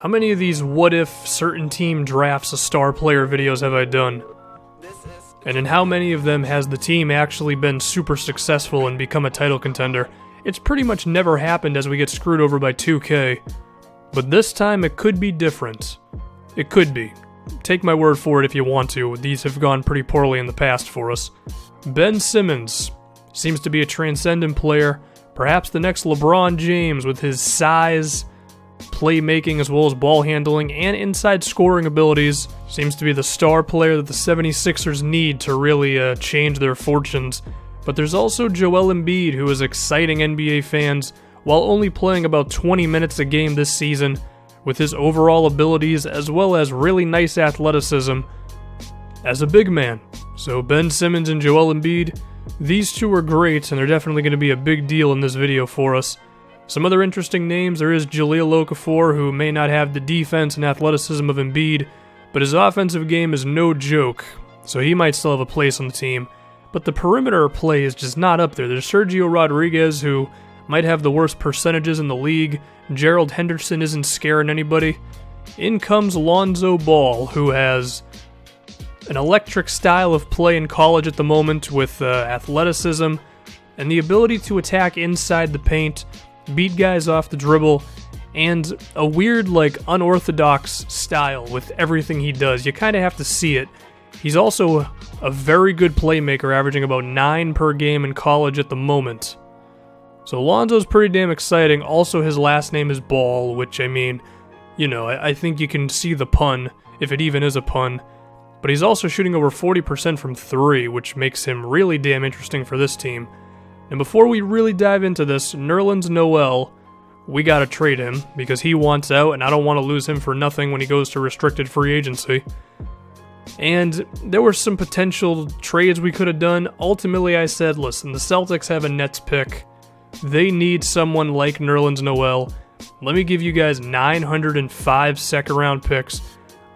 How many of these what if certain team drafts a star player videos have I done? And in how many of them has the team actually been super successful and become a title contender? It's pretty much never happened as we get screwed over by 2K. But this time it could be different. It could be. Take my word for it if you want to. These have gone pretty poorly in the past for us. Ben Simmons seems to be a transcendent player. Perhaps the next LeBron James with his size, playmaking as well as ball handling, and inside scoring abilities. Seems to be the star player that the 76ers need to really change their fortunes. But there's also Joel Embiid, who is exciting NBA fans while only playing about 20 minutes a game this season, with his overall abilities as well as really nice athleticism as a big man. So Ben Simmons and Joel Embiid, these two are great, and they're definitely going to be a big deal in this video for us. Some other interesting names, there is Jahlil Okafor, who may not have the defense and athleticism of Embiid, but his offensive game is no joke, so he might still have a place on the team. But the perimeter play is just not up there. There's Sergio Rodriguez, who might have the worst percentages in the league. Gerald Henderson isn't scaring anybody. In comes Lonzo Ball, who has an electric style of play in college at the moment with athleticism and the ability to attack inside the paint, beat guys off the dribble, and a weird, unorthodox style with everything he does. You kind of have to see it. He's also a very good playmaker, averaging about 9 per game in college at the moment. So Lonzo's pretty damn exciting. Also, his last name is Ball, which, I think you can see the pun, if it even is a pun. But he's also shooting over 40% from 3, which makes him really damn interesting for this team. And before we really dive into this, Nerlens Noel, we gotta trade him, because he wants out, and I don't want to lose him for nothing when he goes to restricted free agency. And there were some potential trades we could have done. Ultimately, I said, listen, the Celtics have a Nets pick. They need someone like Nerlens Noel. Let me give you guys 905 second-round picks.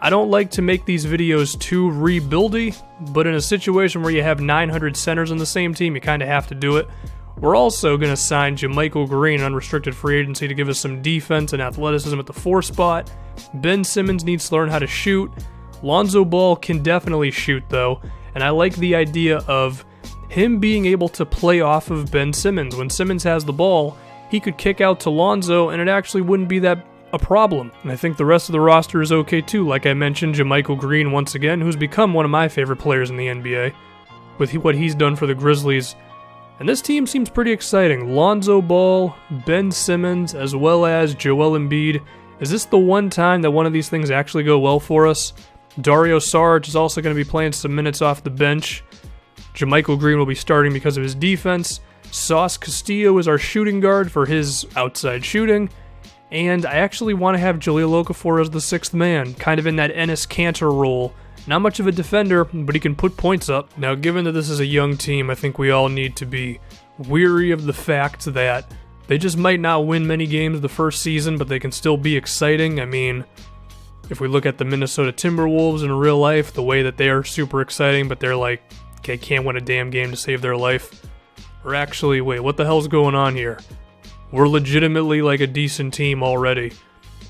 I don't like to make these videos too rebuildy, but in a situation where you have 900 centers on the same team, you kind of have to do it. We're also going to sign JaMychal Green, unrestricted free agency, to give us some defense and athleticism at the 4 spot. Ben Simmons needs to learn how to shoot. Lonzo Ball can definitely shoot, though, and I like the idea of him being able to play off of Ben Simmons. When Simmons has the ball, he could kick out to Lonzo, and it actually wouldn't be that a problem. And I think the rest of the roster is okay too. Like I mentioned, JaMychal Green once again, who's become one of my favorite players in the NBA with what he's done for the Grizzlies. And this team seems pretty exciting. Lonzo Ball, Ben Simmons, as well as Joel Embiid. Is this the one time that one of these things actually go well for us? Dario Saric is also going to be playing some minutes off the bench. JaMychal Green will be starting because of his defense. Sauce Castillo is our shooting guard for his outside shooting. And I actually want to have Jahlil Okafor as the 6th man, kind of in that Enes Kanter role. Not much of a defender, but he can put points up. Now, given that this is a young team, I think we all need to be weary of the fact that they just might not win many games the first season, but they can still be exciting. I mean, if we look at the Minnesota Timberwolves in real life, the way that they are super exciting, but they're like, okay, can't win a damn game to save their life. Or actually, wait, what the hell's going on here? We're legitimately like a decent team already.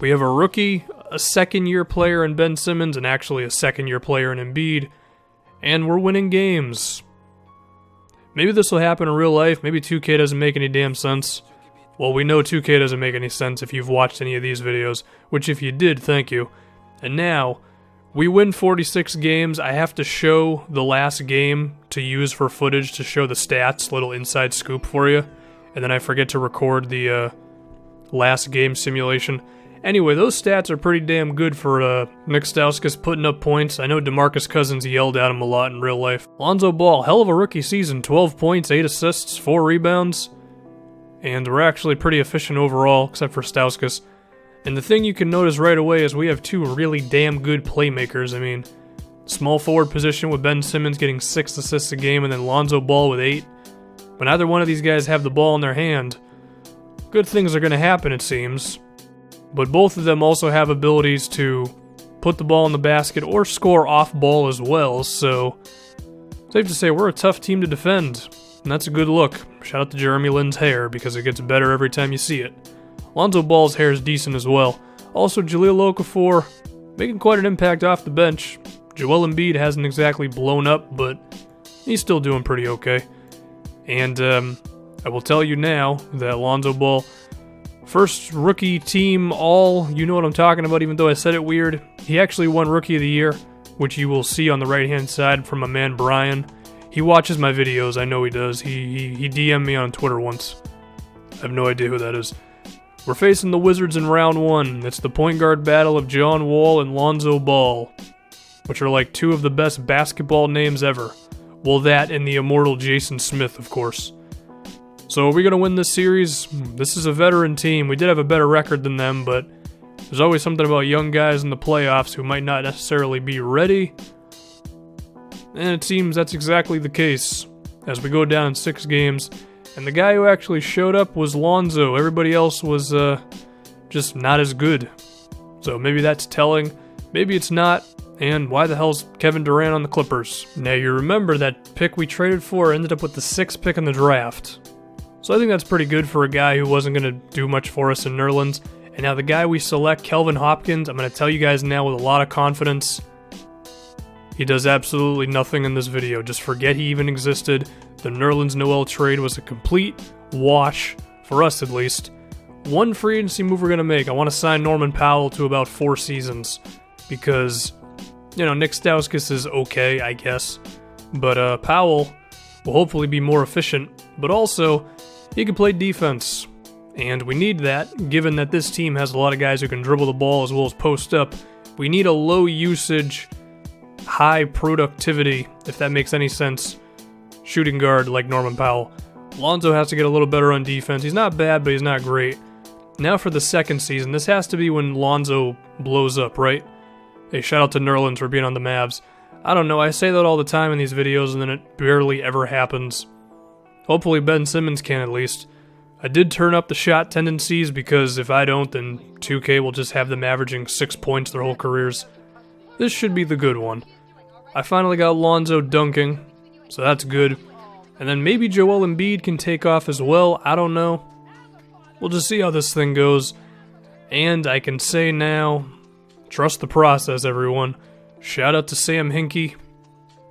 We have a rookie, a second-year player in Ben Simmons, and actually a second-year player in Embiid, and we're winning games. Maybe this will happen in real life. Maybe 2K doesn't make any damn sense. Well, we know 2K doesn't make any sense if you've watched any of these videos, which if you did, thank you. And now, we win 46 games. I have to show the last game to use for footage to show the stats, little inside scoop for you. And then I forget to record the last game simulation. Anyway, those stats are pretty damn good for Nick Stauskas putting up points. I know DeMarcus Cousins yelled at him a lot in real life. Lonzo Ball, hell of a rookie season. 12 points, 8 assists, 4 rebounds. And we're actually pretty efficient overall, except for Stauskas. And the thing you can notice right away is we have 2 really damn good playmakers. I mean, small forward position with Ben Simmons getting 6 assists a game, and then Lonzo Ball with 8. When either one of these guys have the ball in their hand, good things are going to happen, it seems. But both of them also have abilities to put the ball in the basket or score off ball as well, so safe to say we're a tough team to defend, and that's a good look. Shout out to Jeremy Lin's hair, because it gets better every time you see it. Lonzo Ball's hair is decent as well. Also, Jahlil Okafor making quite an impact off the bench. Joel Embiid hasn't exactly blown up, but he's still doing pretty okay. And I will tell you now that Lonzo Ball, first rookie team all, you know what I'm talking about, even though I said it weird. He actually won Rookie of the Year, which you will see on the right-hand side from my man Brian. He watches my videos, I know he does. He DM'd me on Twitter once. I have no idea who that is. We're facing the Wizards in round 1. It's the point guard battle of John Wall and Lonzo Ball, which are like two of the best basketball names ever. Well, that and the immortal Jason Smith, of course. So are we going to win this series? This is a veteran team. We did have a better record than them, but there's always something about young guys in the playoffs who might not necessarily be ready. And it seems that's exactly the case as we go down in 6 games. And the guy who actually showed up was Lonzo. Everybody else was just not as good. So maybe that's telling. Maybe it's not. And why the hell's Kevin Durant on the Clippers? Now you remember that pick we traded for ended up with the 6th pick in the draft. So I think that's pretty good for a guy who wasn't going to do much for us in Nerlens. And now the guy we select, Kelvin Hopkins, I'm going to tell you guys now with a lot of confidence, he does absolutely nothing in this video. Just forget he even existed. The Nerlens-Noel trade was a complete wash, for us at least. One free agency move we're going to make. I want to sign Norman Powell to about 4 seasons. Because, you know, Nick Stauskas is okay, I guess. But Powell will hopefully be more efficient. But also, he can play defense. And we need that, given that this team has a lot of guys who can dribble the ball as well as post up. We need a low usage, high productivity, if that makes any sense, shooting guard like Norman Powell. Lonzo has to get a little better on defense. He's not bad, but he's not great. Now for the second season, this has to be when Lonzo blows up, right? Hey, shout out to Nerlens for being on the Mavs. I don't know, I say that all the time in these videos and then it barely ever happens. Hopefully Ben Simmons can at least. I did turn up the shot tendencies because if I don't, then 2K will just have them averaging 6 points their whole careers. This should be the good one. I finally got Lonzo dunking, so that's good. And then maybe Joel Embiid can take off as well, I don't know. We'll just see how this thing goes. And I can say now, trust the process, everyone. Shout out to Sam Hinkie,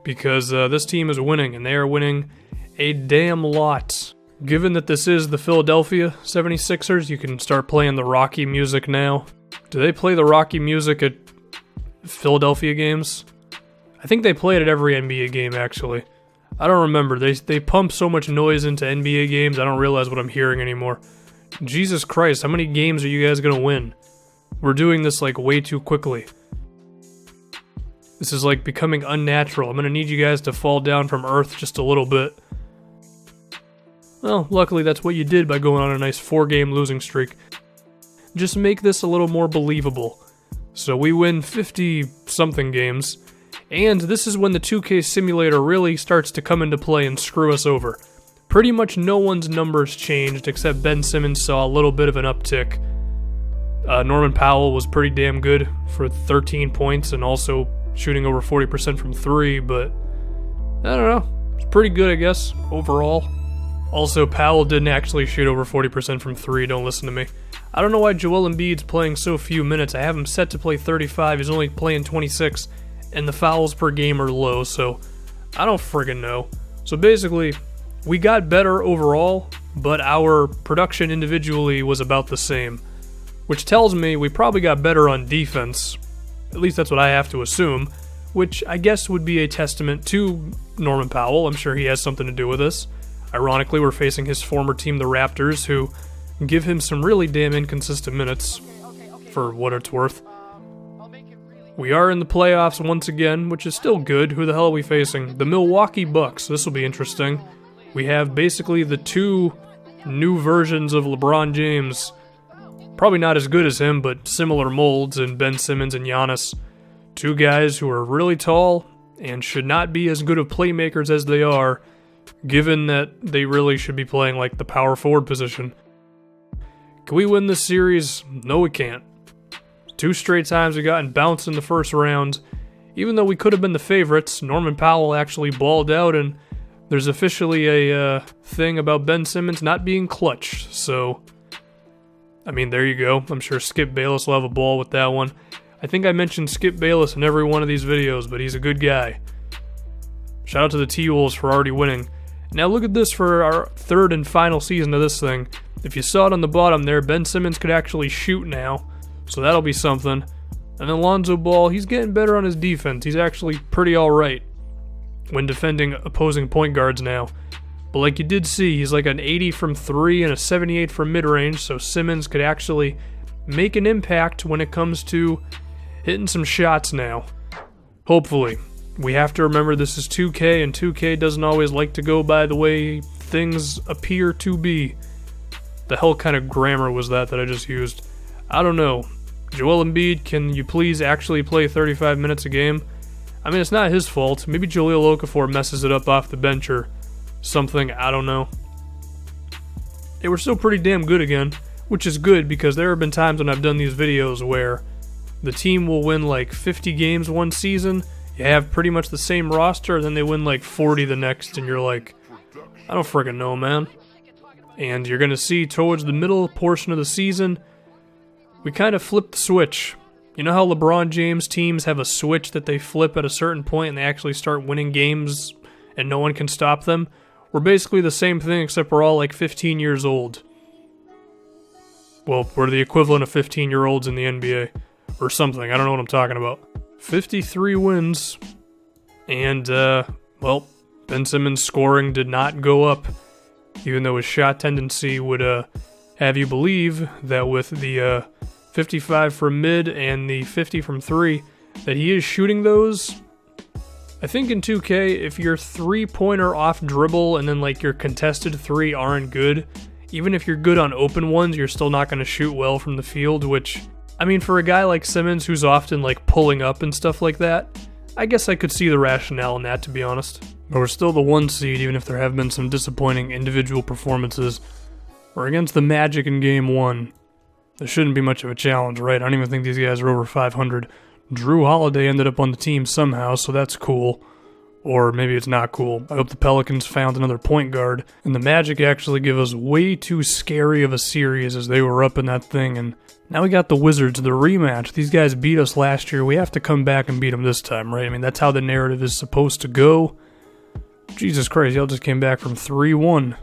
because this team is winning, and they are winning a damn lot. Given that this is the Philadelphia 76ers, you can start playing the Rocky music now. Do they play the Rocky music at Philadelphia games? I think they play it at every NBA game, actually. I don't remember. They pump so much noise into NBA games, I don't realize what I'm hearing anymore. Jesus Christ, how many games are you guys gonna win? We're doing this like way too quickly. This is like becoming unnatural. I'm gonna need you guys to fall down from Earth just a little bit. Well, luckily that's what you did by going on a nice 4-game losing streak. Just make this a little more believable. So we win 50-something games, and this is when the 2K simulator really starts to come into play and screw us over. Pretty much no one's numbers changed, except Ben Simmons saw a little bit of an uptick. Norman Powell was pretty damn good for 13 points and also shooting over 40% from 3, but I don't know. It's pretty good, I guess, overall. Also, Powell didn't actually shoot over 40% from 3, don't listen to me. I don't know why Joel Embiid's playing so few minutes. I have him set to play 35, he's only playing 26, and the fouls per game are low, so I don't friggin' know. So basically, we got better overall, but our production individually was about the same. Which tells me we probably got better on defense. At least that's what I have to assume, which I guess would be a testament to Norman Powell. I'm sure he has something to do with this. Ironically, we're facing his former team, the Raptors, who give him some really damn inconsistent minutes, for what it's worth. We are in the playoffs once again, which is still good. Who the hell are we facing? The Milwaukee Bucks. This will be interesting. We have basically the 2 new versions of LeBron James. Probably not as good as him, but similar molds in Ben Simmons and Giannis. 2 guys who are really tall and should not be as good of playmakers as they are, given that they really should be playing like the power forward position. Can we win this series? No, we can't. 2 straight times we gotten bounced in the first round. Even though we could have been the favorites, Norman Powell actually balled out, and there's officially a thing about Ben Simmons not being clutch, so I mean, there you go. I'm sure Skip Bayless will have a ball with that one. I think I mentioned Skip Bayless in every one of these videos, but he's a good guy. Shout out to the T-Wolves for already winning. Now look at this for our third and final season of this thing. If you saw it on the bottom there, Ben Simmons could actually shoot now, so that'll be something. And then Lonzo Ball, he's getting better on his defense. He's actually pretty alright when defending opposing point guards now. But like you did see, he's like an 80 from 3 and a 78 from mid-range, so Simmons could actually make an impact when it comes to hitting some shots now. Hopefully. We have to remember this is 2K, and 2K doesn't always like to go by the way things appear to be. The hell kind of grammar was that I just used? I don't know. Joel Embiid, can you please actually play 35 minutes a game? I mean, it's not his fault. Maybe Jahlil Okafor messes it up off the bench or something. I don't know. They were still pretty damn good again, which is good because there have been times when I've done these videos where the team will win like 50 games one season. You have pretty much the same roster, and then they win like 40 the next, and you're like, I don't friggin' know, man. And you're going to see towards the middle portion of the season, we kind of flip the switch. You know how LeBron James teams have a switch that they flip at a certain point and they actually start winning games and no one can stop them? We're basically the same thing, except we're all like 15 years old. Well, we're the equivalent of 15-year-olds in the NBA. Or something, I don't know what I'm talking about. 53 wins, and, well, Ben Simmons' scoring did not go up, even though his shot tendency would have you believe that with the 55 from mid and the 50 from 3, that he is shooting those. I think in 2K, if your three-pointer off dribble and then like your contested 3 aren't good, even if you're good on open ones, you're still not going to shoot well from the field, which, I mean, for a guy like Simmons who's often like pulling up and stuff like that, I guess I could see the rationale in that, to be honest. But we're still the 1 seed, even if there have been some disappointing individual performances. We're against the Magic in Game 1. There shouldn't be much of a challenge, right? I don't even think these guys are over 500. Drew Holiday ended up on the team somehow, so that's cool. Or maybe it's not cool. I hope the Pelicans found another point guard. And the Magic actually give us way too scary of a series as they were up in that thing, and now we got the Wizards, the rematch. These guys beat us last year. We have to come back and beat them this time, right? I mean, that's how the narrative is supposed to go. Jesus Christ, y'all just came back from 3-1.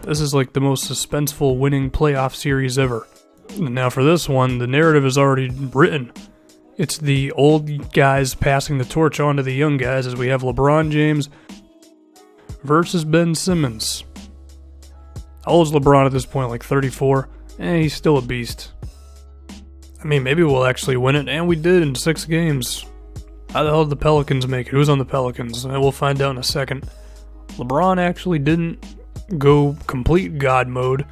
This is like the most suspenseful winning playoff series ever. And now for this one, the narrative is already written. It's the old guys passing the torch on to the young guys as we have LeBron James versus Ben Simmons. How old is LeBron at this point? Like 34? He's still a beast. I mean, maybe we'll actually win it, and we did in 6 games. How the hell did the Pelicans make it? Who's on the Pelicans? We'll find out in a second. LeBron actually didn't go complete God mode.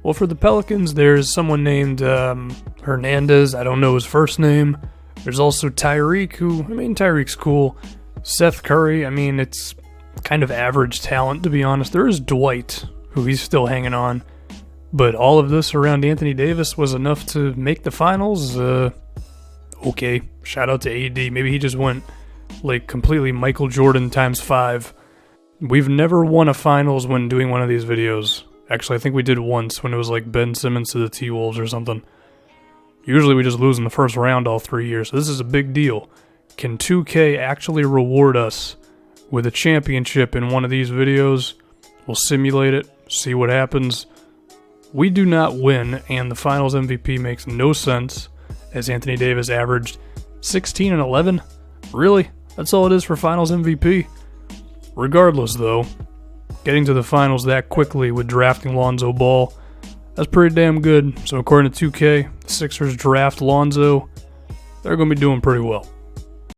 Well, for the Pelicans, there's someone named Hernandez. I don't know his first name. There's also Tyreek, Tyreek's cool. Seth Curry, it's kind of average talent, to be honest. There is Dwight, who he's still hanging on. But all of this around Anthony Davis was enough to make the finals. Okay, shout out to AD. Maybe he just went like completely Michael Jordan times 5. We've never won a finals when doing one of these videos. Actually, I think we did once when it was like Ben Simmons to the T-Wolves or something. Usually we just lose in the first round all 3 years. So this is a big deal. Can 2K actually reward us with a championship in one of these videos? We'll simulate it, see what happens. We do not win, and the finals MVP makes no sense, as Anthony Davis averaged 16 and 11. Really? That's all it is for finals MVP? Regardless, though, getting to the finals that quickly with drafting Lonzo Ball, that's pretty damn good. So according to 2K, the Sixers draft Lonzo. They're going to be doing pretty well.